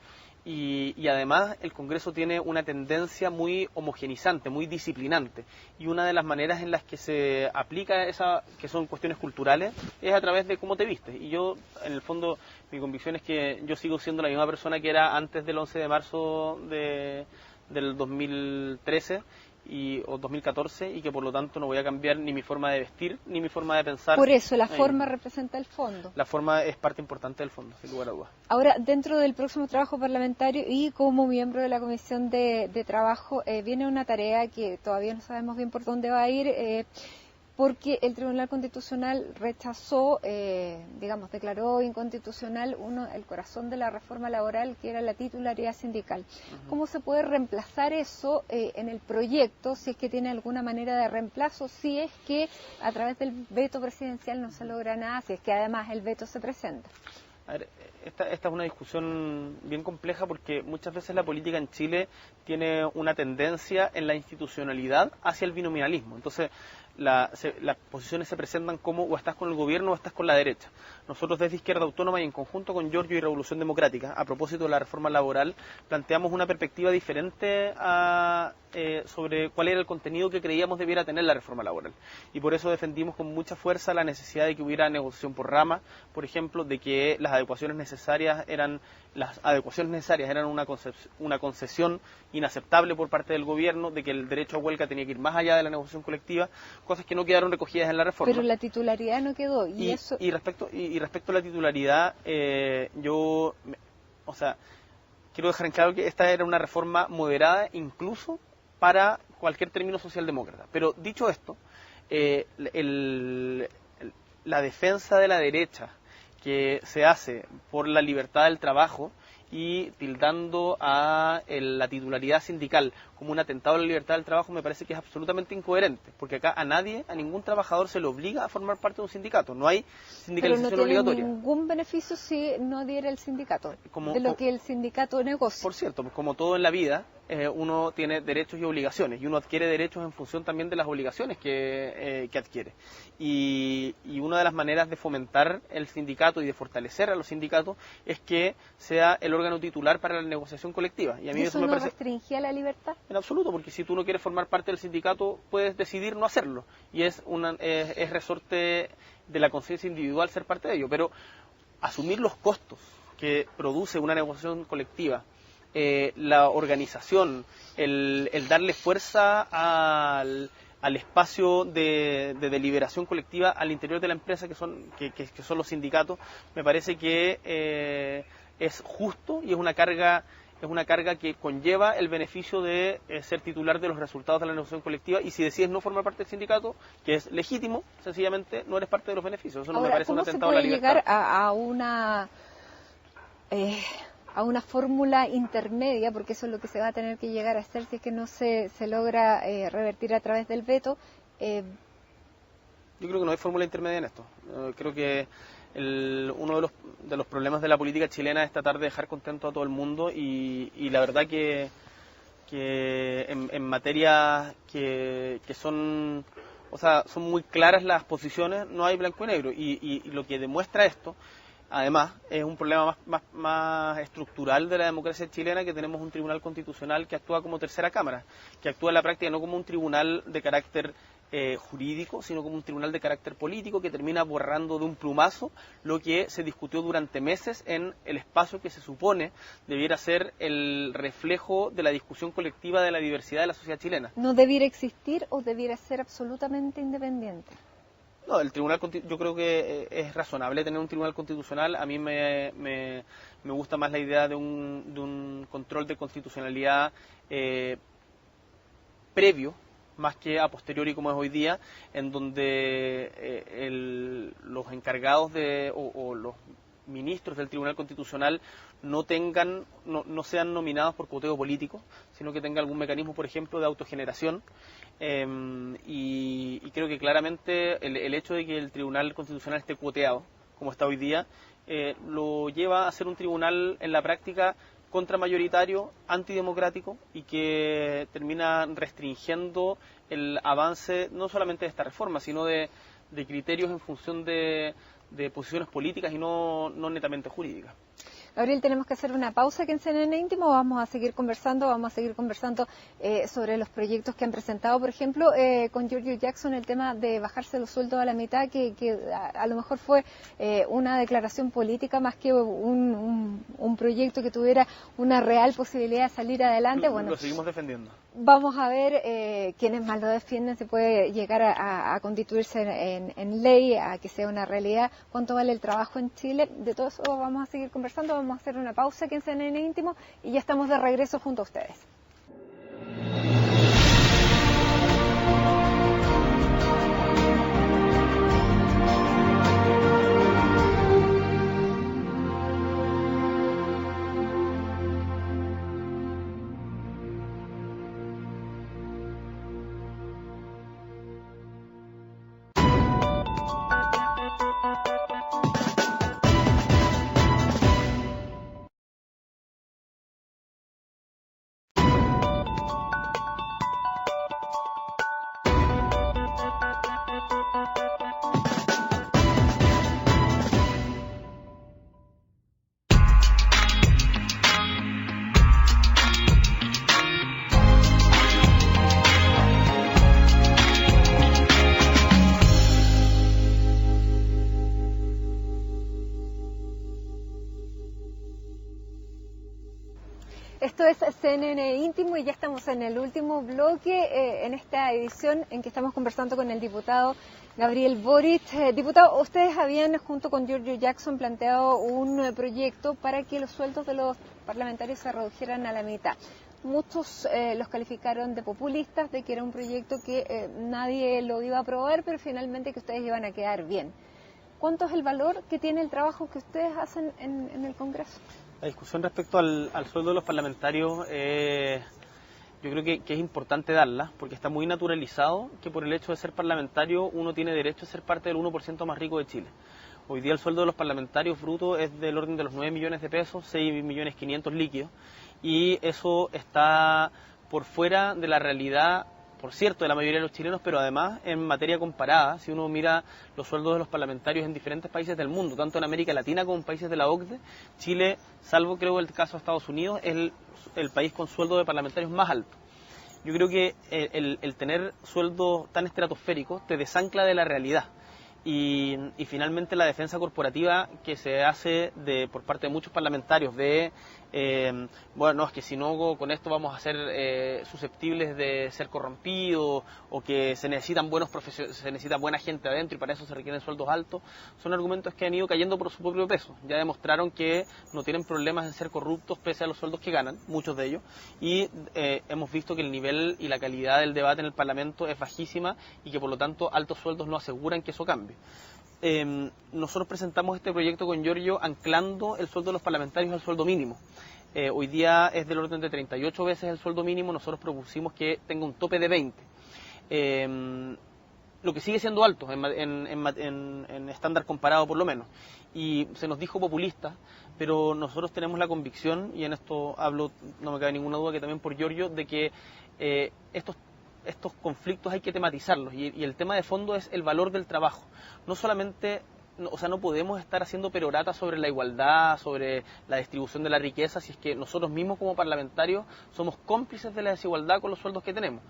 Y además el Congreso tiene una tendencia muy homogenizante, muy disciplinante, y una de las maneras en las que se aplica esa, que son cuestiones culturales, es a través de cómo te vistes. Y yo, en el fondo, mi convicción es que yo sigo siendo la misma persona que era antes del 11 de marzo del 2013, o 2014 y que por lo tanto no voy a cambiar ni mi forma de vestir ni mi forma de pensar. Por eso la forma representa el fondo. La forma es parte importante del fondo, sin lugar a dudas. Ahora, dentro del próximo trabajo parlamentario y como miembro de la Comisión de Trabajo, viene una tarea que todavía no sabemos bien por dónde va a ir, porque el Tribunal Constitucional rechazó, declaró inconstitucional el corazón de la reforma laboral, que era la titularidad sindical. ¿Cómo se puede reemplazar eso en el proyecto, si es que tiene alguna manera de reemplazo, si es que a través del veto presidencial no se logra nada, si es que además el veto se presenta? A ver, esta es una discusión bien compleja porque muchas veces la política en Chile tiene una tendencia en la institucionalidad hacia el binominalismo. Entonces, las posiciones se presentan como o estás con el gobierno o estás con la derecha. Nosotros desde Izquierda Autónoma y en conjunto con Giorgio y Revolución Democrática, a propósito de la reforma laboral, planteamos una perspectiva diferente sobre cuál era el contenido que creíamos debiera tener la reforma laboral. Y por eso defendimos con mucha fuerza la necesidad de que hubiera negociación por rama, por ejemplo, de que las adecuaciones necesarias eran una concesión inaceptable por parte del gobierno, de que el derecho a huelga tenía que ir más allá de la negociación colectiva, cosas que no quedaron recogidas en la reforma. Pero la titularidad no quedó. Y respecto a la titularidad, quiero dejar en claro que esta era una reforma moderada incluso para cualquier término socialdemócrata. Pero dicho esto, la defensa de la derecha que se hace por la libertad del trabajo y tildando a la titularidad sindical como un atentado a la libertad del trabajo me parece que es absolutamente incoherente, porque acá a ningún trabajador se le obliga a formar parte de un sindicato, no hay sindicalización obligatoria. Pero no tiene ningún beneficio si no diera el sindicato, de lo que el sindicato negocia. Por cierto, pues como todo en la vida, uno tiene derechos y obligaciones, y uno adquiere derechos en función también de las obligaciones que adquiere. Y una de las maneras de fomentar el sindicato y de fortalecer a los sindicatos es que sea el órgano titular para la negociación colectiva. Y a mí eso me parece... ¿Restringía la libertad? En absoluto, porque si tú no quieres formar parte del sindicato, puedes decidir no hacerlo. Y es resorte de la conciencia individual ser parte de ello. Pero asumir los costos que produce una negociación colectiva, la organización, el darle fuerza al espacio de deliberación colectiva al interior de la empresa que son los sindicatos, me parece que es justo y es una carga que conlleva el beneficio de ser titular de los resultados de la negociación colectiva, y si decides no formar parte del sindicato, que es legítimo, sencillamente no eres parte de los beneficios. Eso no me parece un atentado a la libertad. ¿Cómo se puede llegar a una fórmula intermedia, porque eso es lo que se va a tener que llegar a hacer si es que no se logra revertir a través del veto? Yo creo que no hay fórmula intermedia en esto. Creo que uno de los problemas de la política chilena es tratar de dejar contento a todo el mundo, y la verdad que en materias que son muy claras las posiciones, no hay blanco y negro, y lo que demuestra esto, además, es un problema más estructural de la democracia chilena, que tenemos un tribunal constitucional que actúa como tercera cámara, que actúa en la práctica no como un tribunal de carácter jurídico, sino como un tribunal de carácter político, que termina borrando de un plumazo lo que se discutió durante meses en el espacio que se supone debiera ser el reflejo de la discusión colectiva de la diversidad de la sociedad chilena. ¿No debiera existir o debiera ser absolutamente independiente? No, yo creo que es razonable tener un tribunal constitucional. A mí me gusta más la idea de un control de constitucionalidad previo, más que a posteriori como es hoy día, en donde los encargados o los ministros del Tribunal Constitucional no sean nominados por cuoteo político, sino que tenga algún mecanismo, por ejemplo, de autogeneración. Y creo que claramente el hecho de que el Tribunal Constitucional esté cuoteado, como está hoy día, lo lleva a ser un tribunal en la práctica contramayoritario, antidemocrático, y que termina restringiendo el avance no solamente de esta reforma, sino de criterios en función de posiciones políticas y no netamente jurídicas. Gabriel, tenemos que hacer una pausa aquí en CNN Íntimo. Vamos a seguir conversando sobre los proyectos que han presentado, por ejemplo, con Giorgio Jackson, el tema de bajarse los sueldos a la mitad, que a lo mejor fue una declaración política más que un proyecto que tuviera una real posibilidad de salir adelante. Lo seguimos defendiendo. Vamos a ver quiénes más lo defienden, se puede llegar a constituirse en ley, a que sea una realidad, cuánto vale el trabajo en Chile. De todo eso vamos a seguir conversando, vamos a hacer una pausa aquí en CNN Íntimo y ya estamos de regreso junto a ustedes. Esto es CNN Íntimo y ya estamos en el último bloque en esta edición en que estamos conversando con el diputado Gabriel Boric. Diputado, ustedes habían junto con Giorgio Jackson planteado un proyecto para que los sueldos de los parlamentarios se redujeran a la mitad. Muchos los calificaron de populistas, de que era un proyecto que nadie lo iba a aprobar, pero finalmente que ustedes iban a quedar bien. ¿Cuánto es el valor que tiene el trabajo que ustedes hacen en el Congreso? La discusión respecto al sueldo de los parlamentarios, yo creo que es importante darla, porque está muy naturalizado que por el hecho de ser parlamentario uno tiene derecho a ser parte del 1% más rico de Chile. Hoy día el sueldo de los parlamentarios bruto es del orden de los 9 millones de pesos, 6.500.000 líquidos, y eso está por fuera de la realidad, por cierto, de la mayoría de los chilenos, pero además en materia comparada, si uno mira los sueldos de los parlamentarios en diferentes países del mundo, tanto en América Latina como en países de la OCDE, Chile, salvo creo el caso de Estados Unidos, es el país con sueldo de parlamentarios más alto. Yo creo que el tener sueldos tan estratosféricos te desancla de la realidad. Y finalmente la defensa corporativa que se hace por parte de muchos parlamentarios de bueno, es que si no con esto vamos a ser susceptibles de ser corrompidos, o que se necesitan se necesita buena gente adentro y para eso se requieren sueldos altos, son argumentos que han ido cayendo por su propio peso. Ya demostraron que no tienen problemas en ser corruptos pese a los sueldos que ganan, muchos de ellos, y hemos visto que el nivel y la calidad del debate en el Parlamento es bajísima y que por lo tanto altos sueldos no aseguran que eso cambie. Nosotros presentamos este proyecto con Giorgio anclando el sueldo de los parlamentarios al sueldo mínimo. Hoy día es del orden de 38 veces el sueldo mínimo, nosotros propusimos que tenga un tope de 20. Lo que sigue siendo alto en estándar comparado por lo menos. Y se nos dijo populista, pero nosotros tenemos la convicción, y en esto hablo, no me cabe ninguna duda, que también por Giorgio, de que estos conflictos hay que tematizarlos, y el tema de fondo es el valor del trabajo. No solamente, o sea, no podemos estar haciendo peroratas sobre la igualdad, sobre la distribución de la riqueza, si es que nosotros mismos como parlamentarios somos cómplices de la desigualdad con los sueldos que tenemos.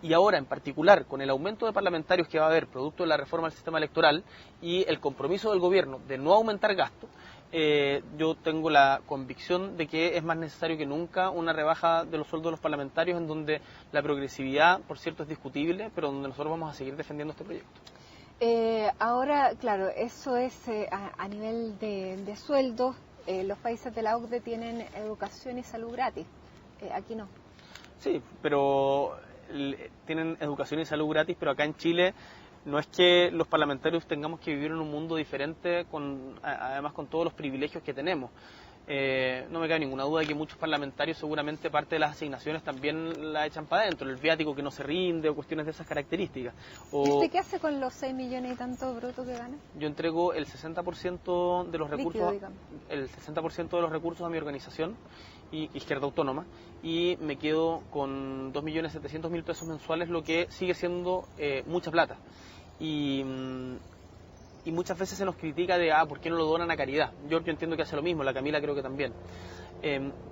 Y ahora, en particular, con el aumento de parlamentarios que va a haber producto de la reforma del sistema electoral y el compromiso del gobierno de no aumentar gastos, yo tengo la convicción de que es más necesario que nunca una rebaja de los sueldos de los parlamentarios, en donde la progresividad, por cierto, es discutible, pero donde nosotros vamos a seguir defendiendo este proyecto. Ahora, claro, eso es a nivel de sueldos. Los países de la OCDE tienen educación y salud gratis, aquí no. Sí, pero tienen educación y salud gratis, pero acá en Chile no es que los parlamentarios tengamos que vivir en un mundo diferente, además con todos los privilegios que tenemos. No me cabe ninguna duda de que muchos parlamentarios seguramente parte de las asignaciones también la echan para adentro, el viático que no se rinde o cuestiones de esas características. ¿Y usted qué hace con los 6 millones y tanto bruto que gana? Yo entrego el 60% de los recursos, líquido, el 60% de los recursos a mi organización, Izquierda Autónoma, y me quedo con 2.700.000 pesos mensuales, lo que sigue siendo mucha plata. Y muchas veces se nos critica de, ¿por qué no lo donan a caridad? Yo entiendo que hace lo mismo, la Camila creo que también.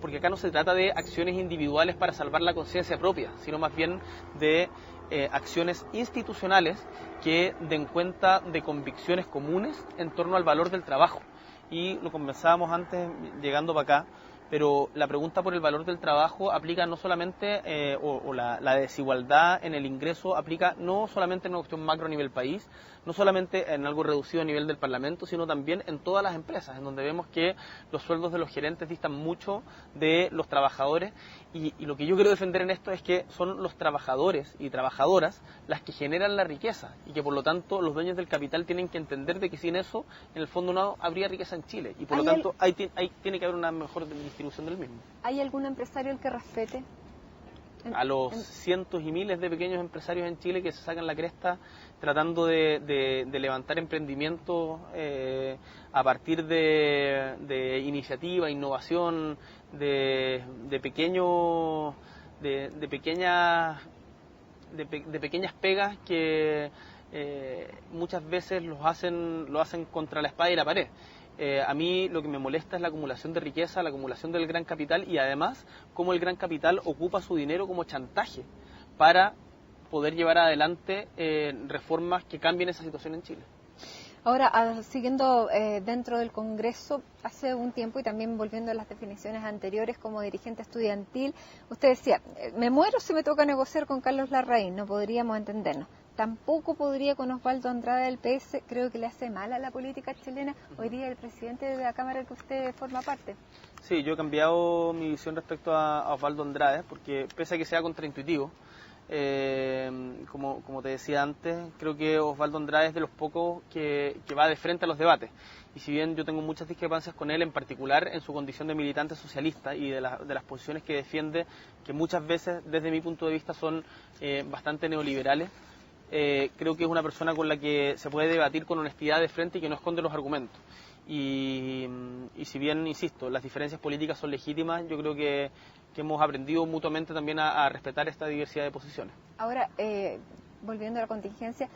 Porque acá no se trata de acciones individuales para salvar la conciencia propia, sino más bien de acciones institucionales que den cuenta de convicciones comunes en torno al valor del trabajo. Y lo conversábamos antes, llegando para acá, pero la pregunta por el valor del trabajo aplica no solamente, la desigualdad en el ingreso aplica no solamente en una cuestión macro a nivel país, no solamente en algo reducido a nivel del Parlamento, sino también en todas las empresas, en donde vemos que los sueldos de los gerentes distan mucho de los trabajadores, y lo que yo quiero defender en esto es que son los trabajadores y trabajadoras las que generan la riqueza, y que por lo tanto los dueños del capital tienen que entender de que sin eso, en el fondo no habría riqueza en Chile, y por lo tanto tiene que haber una mejor distribución del mismo. ¿Hay algún empresario el que respete? A los cientos y miles de pequeños empresarios en Chile que se sacan la cresta tratando de levantar emprendimientos a partir de iniciativa, innovación, de pequeñas pegas que muchas veces lo hacen contra la espada y la pared. A mí lo que me molesta es la acumulación de riqueza, la acumulación del gran capital, y además cómo el gran capital ocupa su dinero como chantaje para poder llevar adelante reformas que cambien esa situación en Chile. Ahora, siguiendo dentro del Congreso, hace un tiempo y también volviendo a las definiciones anteriores como dirigente estudiantil, usted decía, me muero si me toca negociar con Carlos Larraín, no podríamos entendernos. Tampoco podría con Osvaldo Andrade del PS, creo que le hace mal a la política chilena hoy día el presidente de la Cámara del que usted forma parte. Sí, yo he cambiado mi visión respecto a Osvaldo Andrade, porque pese a que sea contraintuitivo, como te decía antes, creo que Osvaldo Andrade es de los pocos que va de frente a los debates. Y si bien yo tengo muchas discrepancias con él, en particular en su condición de militante socialista y de las posiciones que defiende, que muchas veces desde mi punto de vista son bastante neoliberales, creo que es una persona con la que se puede debatir con honestidad de frente y que no esconde los argumentos. Y si bien, insisto, las diferencias políticas son legítimas, yo creo que hemos aprendido mutuamente también a respetar esta diversidad de posiciones. Ahora, volviendo a la contingencia,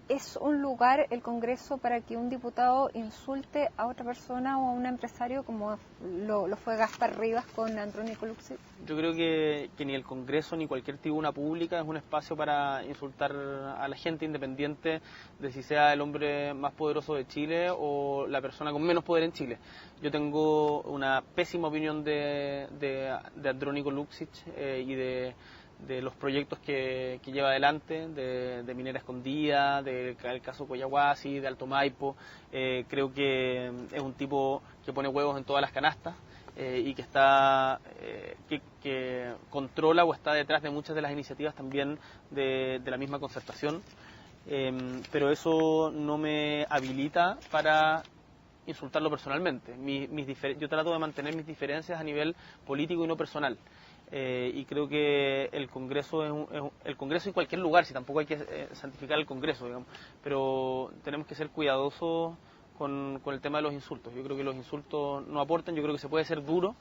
¿es un lugar el Congreso para que un diputado insulte a otra persona o a un empresario como lo fue Gaspar Rivas con Andrónico Luxi? Yo creo que ni el Congreso ni cualquier tribuna pública es un espacio para insultar a la gente, independiente de si sea el hombre más poderoso de Chile o la persona con menos poder en Chile. Yo tengo una pésima opinión de Andrónico Luxich y de los proyectos que lleva adelante, de Minera Escondida, del caso Coyahuasi, de Alto Maipo. Creo que es un tipo que pone huevos en todas las canastas y que que controla o está detrás de muchas de las iniciativas también de la misma concertación. Pero eso no me habilita para insultarlo personalmente. Yo trato de mantener mis diferencias a nivel político y no personal. Y creo que el Congreso el Congreso y cualquier lugar, si tampoco hay que santificar el Congreso, digamos, pero tenemos que ser cuidadosos con el tema de los insultos. Yo creo que los insultos no aportan, yo creo que se puede ser duro,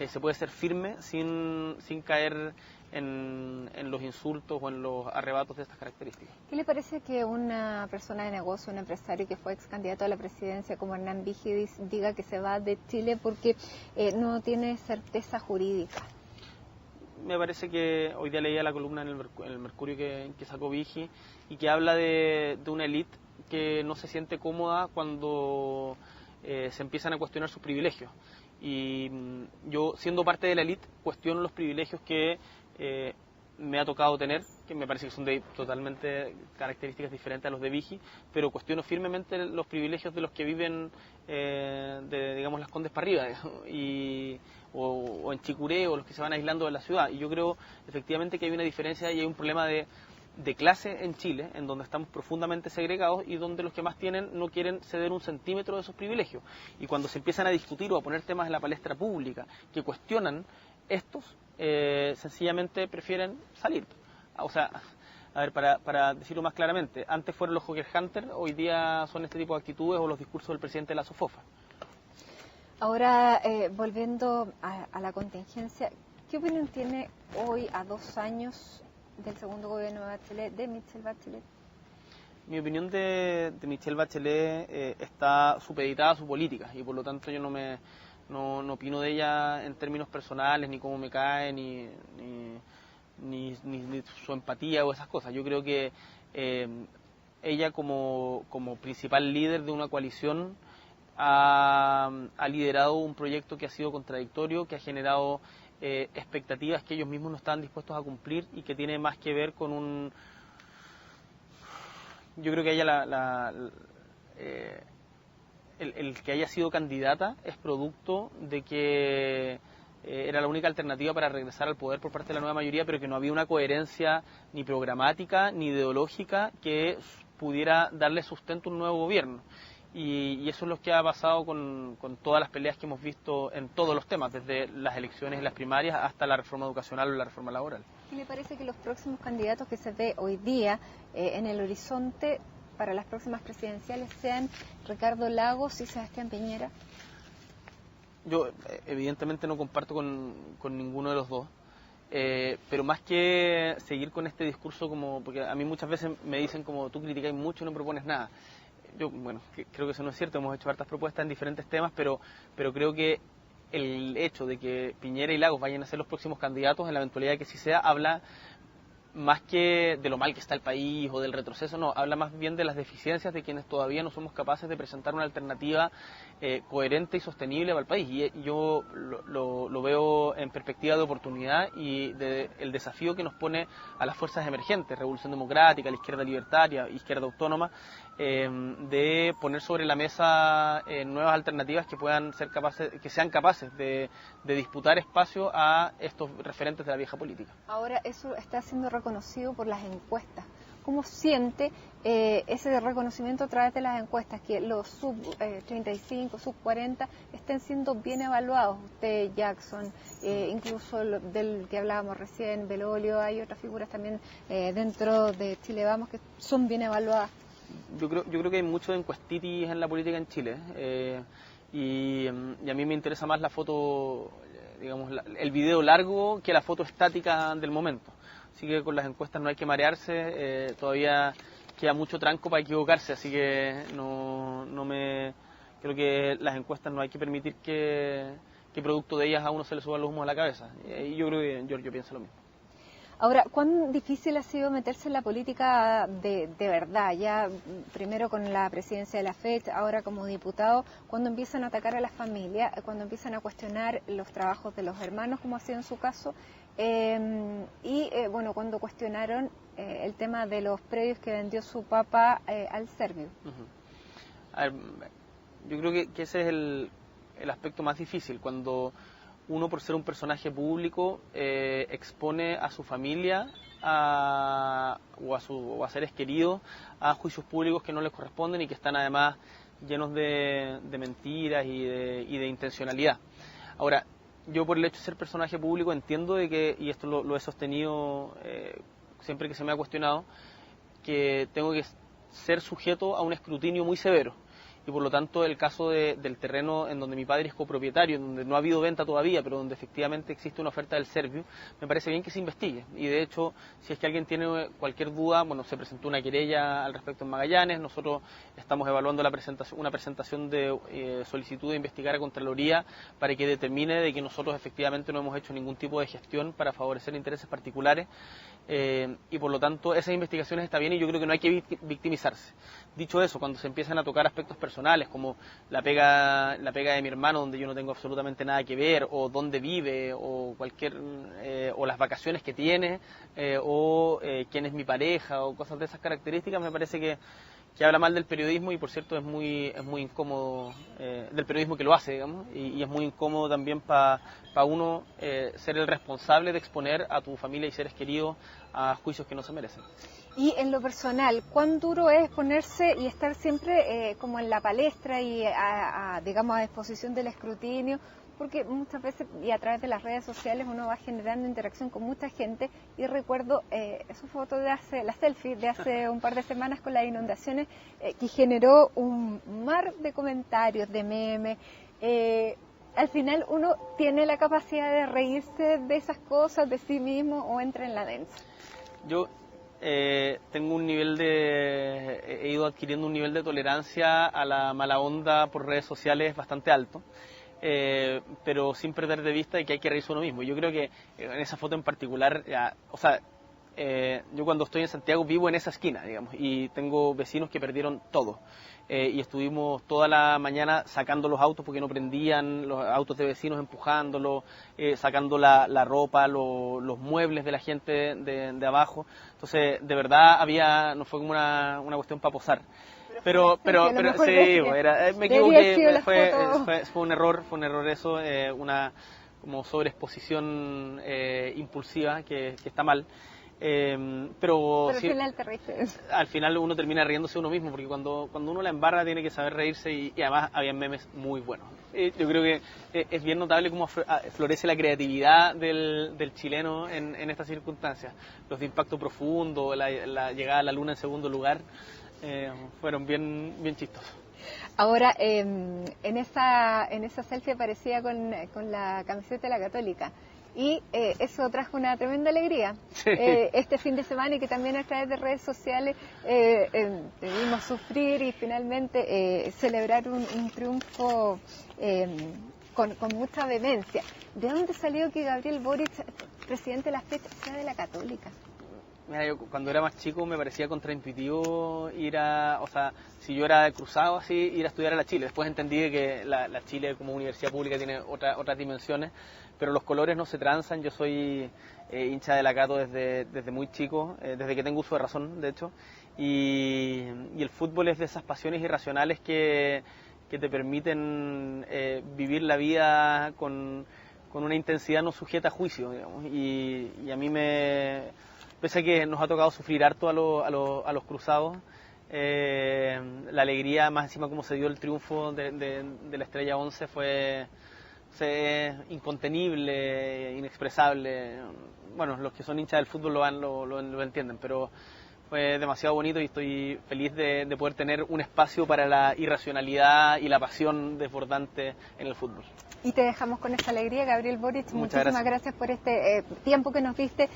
se puede ser firme sin caer en los insultos o en los arrebatos de estas características. ¿Qué le parece que una persona de negocio, un empresario que fue ex candidato a la presidencia como Hernán Vigi diga que se va de Chile porque no tiene certeza jurídica? Me parece que hoy día leía la columna en el Mercurio que sacó Vigi y que habla de una élite que no se siente cómoda cuando se empiezan a cuestionar sus privilegios. Y yo, siendo parte de la élite, cuestiono los privilegios que me ha tocado tener, que me parece que son de totalmente características diferentes a los de Vigi, pero cuestiono firmemente los privilegios de los que viven digamos, las Condes para arriba, o en Chicuré, o los que se van aislando de la ciudad. Y yo creo efectivamente que hay una diferencia y hay un problema de clase en Chile, en donde estamos profundamente segregados y donde los que más tienen no quieren ceder un centímetro de esos privilegios. Y cuando se empiezan a discutir o a poner temas en la palestra pública que cuestionan estos, sencillamente prefieren salir. O sea, a ver, para decirlo más claramente, antes fueron los Joker Hunter, hoy día son este tipo de actitudes o los discursos del presidente de la SOFOFA. Ahora, volviendo a la contingencia, ¿qué opinión tiene hoy, a 2 años del segundo gobierno de Bachelet, de Michelle Bachelet? Mi opinión de Michelle Bachelet está supeditada a su política y por lo tanto yo no opino de ella en términos personales, ni cómo me cae, ni su empatía o esas cosas. Yo creo que ella como principal líder de una coalición ha liderado un proyecto que ha sido contradictorio, que ha generado expectativas que ellos mismos no estaban dispuestos a cumplir y que tiene más que ver con un... Yo creo que ella el que haya sido candidata es producto de que era la única alternativa para regresar al poder por parte de la nueva mayoría, pero que no había una coherencia ni programática ni ideológica que pudiera darle sustento a un nuevo gobierno. Y eso es lo que ha pasado con todas las peleas que hemos visto en todos los temas, desde las elecciones y las primarias hasta la reforma educacional o la reforma laboral. ¿Qué le parece que los próximos candidatos que se ve hoy día en el horizonte para las próximas presidenciales sean Ricardo Lagos y Sebastián Piñera? Yo evidentemente no comparto con ninguno de los dos, pero más que seguir con este discurso porque a mí muchas veces me dicen como tú criticas mucho y no propones nada. Yo, bueno, creo que eso no es cierto, hemos hecho hartas propuestas en diferentes temas, pero creo que el hecho de que Piñera y Lagos vayan a ser los próximos candidatos, en la eventualidad de que sí sea, habla más que de lo mal que está el país o del retroceso, no, habla más bien de las deficiencias de quienes todavía no somos capaces de presentar una alternativa coherente y sostenible para el país. Y yo lo veo en perspectiva de oportunidad y el desafío que nos pone a las fuerzas emergentes, Revolución Democrática, la izquierda libertaria, izquierda autónoma, de poner sobre la mesa nuevas alternativas que puedan ser sean capaces de disputar espacio a estos referentes de la vieja política. Ahora eso está siendo reconocido por las encuestas. ¿Cómo siente ese reconocimiento a través de las encuestas, que los sub 35, sub 40 estén siendo bien evaluados? Usted, Jackson, incluso del que hablábamos recién, Belolio, hay otras figuras también dentro de Chile Vamos que son bien evaluadas. Yo creo que hay mucho de encuestitis en la política en Chile y a mí me interesa más la foto, digamos, el video largo que la foto estática del momento. Así que con las encuestas no hay que marearse, todavía queda mucho tranco para equivocarse, así que creo que las encuestas no hay que permitir que producto de ellas a uno se le suban los humos a la cabeza. Y yo creo que Giorgio piensa lo mismo. Ahora, ¿cuán difícil ha sido meterse en la política de verdad? Ya primero con la presidencia de la FED, ahora como diputado, cuando empiezan a atacar a la familia, cuando empiezan a cuestionar los trabajos de los hermanos, como ha sido en su caso, bueno, cuando cuestionaron el tema de los predios que vendió su papá al Servio. A ver, yo creo que ese es el aspecto más difícil, cuando uno, por ser un personaje público, expone a su familia o a seres queridos a juicios públicos que no les corresponden y que están además llenos de mentiras y de intencionalidad. Ahora, yo por el hecho de ser personaje público entiendo de que, y esto lo he sostenido siempre que se me ha cuestionado, que tengo que ser sujeto a un escrutinio muy severo. Y por lo tanto el caso del terreno en donde mi padre es copropietario, en donde no ha habido venta todavía, pero donde efectivamente existe una oferta del Servio, me parece bien que se investigue. Y de hecho, si es que alguien tiene cualquier duda, bueno, se presentó una querella al respecto en Magallanes, nosotros estamos evaluando una presentación de solicitud de investigar a Contraloría para que determine de que nosotros efectivamente no hemos hecho ningún tipo de gestión para favorecer intereses particulares. Y por lo tanto esas investigaciones están bien y yo creo que no hay que victimizarse. Dicho eso, cuando se empiezan a tocar aspectos personales como la pega de mi hermano donde yo no tengo absolutamente nada que ver, o dónde vive, o o las vacaciones que tiene, o quién es mi pareja, o cosas de esas características, me parece que habla mal del periodismo y por cierto es muy incómodo del periodismo que lo hace, digamos, y es muy incómodo también para uno ser el responsable de exponer a tu familia y seres queridos a juicios que no se merecen. Y en lo personal, ¿cuán duro es ponerse y estar siempre como en la palestra y digamos a disposición del escrutinio? Porque muchas veces y a través de las redes sociales uno va generando interacción con mucha gente y recuerdo su foto la selfie de hace un par de semanas con las inundaciones que generó un mar de comentarios, de memes. Al final uno tiene la capacidad de reírse de esas cosas, de sí mismo, o entra en la densa. Yo tengo he ido adquiriendo un nivel de tolerancia a la mala onda por redes sociales bastante alto. Pero sin perder de vista de que hay que reírse uno mismo. Yo creo que en esa foto en particular, o sea, yo cuando estoy en Santiago vivo en esa esquina, digamos, y tengo vecinos que perdieron todo. Y estuvimos toda la mañana sacando los autos porque no prendían, los autos de vecinos empujándolos, sacando la ropa, los muebles de la gente de abajo. Entonces, de verdad no fue como una cuestión para posar. Pero sí, me equivoqué, fue un error eso, una como sobreexposición impulsiva que está mal. Pero al sí, final te reíste. Al final uno termina riéndose uno mismo, porque cuando uno la embarra tiene que saber reírse y además había memes muy buenos. Yo creo que es bien notable cómo florece la creatividad del chileno en estas circunstancias. Los de impacto profundo, la llegada a la luna en segundo lugar, fueron bien chistosos. Ahora, en esa selfie aparecía con la camiseta de la Católica. Y eso trajo una tremenda alegría este fin de semana, y que también a través de redes sociales debimos sufrir y finalmente celebrar un triunfo con mucha vehemencia. ¿De dónde salió que Gabriel Boric, presidente de la FED, sea de la Católica? Mira, yo cuando era más chico me parecía contraintuitivo si yo era cruzado así, ir a estudiar a la Chile. Después entendí que la Chile como universidad pública tiene otras dimensiones, pero los colores no se transan. Yo soy hincha de la Cato desde muy chico, desde que tengo uso de razón, de hecho, y el fútbol es de esas pasiones irracionales que te permiten vivir la vida con una intensidad no sujeta a juicio, digamos, y a mí pese a que nos ha tocado sufrir harto a los cruzados, la alegría, más encima como se dio el triunfo de la Estrella 11 fue incontenible, inexpresable. Bueno, los que son hinchas del fútbol lo entienden, pero fue demasiado bonito y estoy feliz de poder tener un espacio para la irracionalidad y la pasión desbordante en el fútbol. Y te dejamos con esta alegría, Gabriel Boric. Muchísimas gracias por este tiempo que nos diste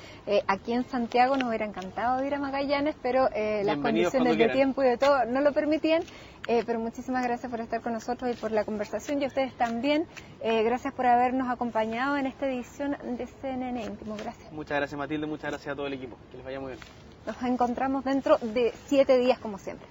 aquí en Santiago. Nos hubiera encantado ir a Magallanes, pero las condiciones de tiempo y de todo no lo permitían. Pero muchísimas gracias por estar con nosotros y por la conversación. Y a ustedes también, gracias por habernos acompañado en esta edición de CNN Íntimo. Gracias. Muchas gracias, Matilde. Muchas gracias a todo el equipo. Que les vaya muy bien. Nos encontramos dentro de 7 días, como siempre.